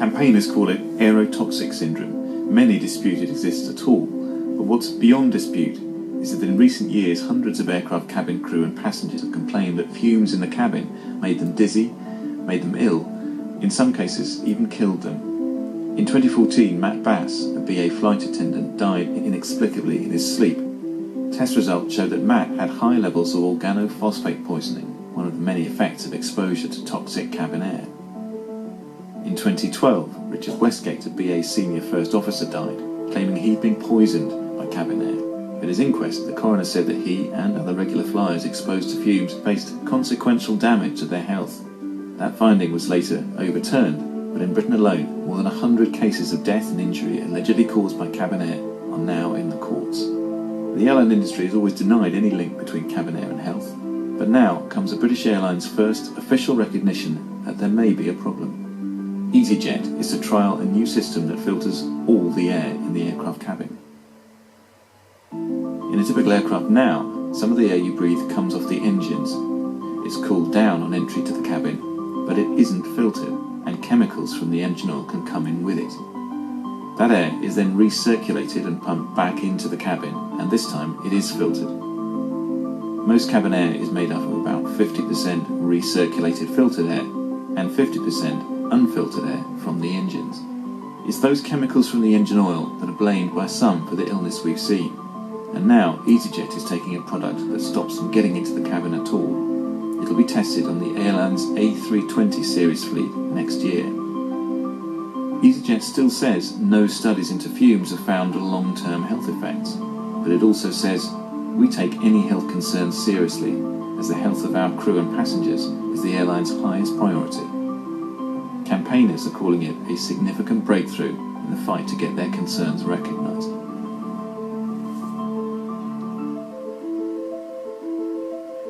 Campaigners call it aerotoxic syndrome. Many dispute it exists at all, but what's beyond dispute is that in recent years hundreds of aircraft cabin crew and passengers have complained that fumes in the cabin made them dizzy, made them ill, in some cases even killed them. In 2014, Matt Bass, a BA flight attendant, died inexplicably in his sleep. Test results showed that Matt had high levels of organophosphate poisoning, one of the many effects of exposure to toxic cabin air. In 2012, Richard Westgate, a BA senior first officer, died, claiming he'd been poisoned by cabin air. At his inquest, the coroner said that he and other regular flyers exposed to fumes faced consequential damage to their health. That finding was later overturned, but in Britain alone, more than 100 cases of death and injury allegedly caused by cabin air are now in the courts. The airline industry has always denied any link between cabin air and health, but now comes the British Airways' first official recognition that there may be a problem. EasyJet is to trial a new system that filters all the air in the aircraft cabin. In a typical aircraft now, some of the air you breathe comes off the engines. It's cooled down on entry to the cabin, but it isn't filtered, and chemicals from the engine oil can come in with it. That air is then recirculated and pumped back into the cabin, and this time it is filtered. Most cabin air is made up of about 50% recirculated filtered air and 50% unfiltered air from the engines. It's those chemicals from the engine oil that are blamed by some for the illness we've seen. And now EasyJet is taking a product that stops them getting into the cabin at all. It'll be tested on the airline's A320 series fleet next year. EasyJet still says no studies into fumes have found long-term health effects, but it also says we take any health concerns seriously, as the health of our crew and passengers is the airline's highest priority. Campaigners are calling it a significant breakthrough in the fight to get their concerns recognised.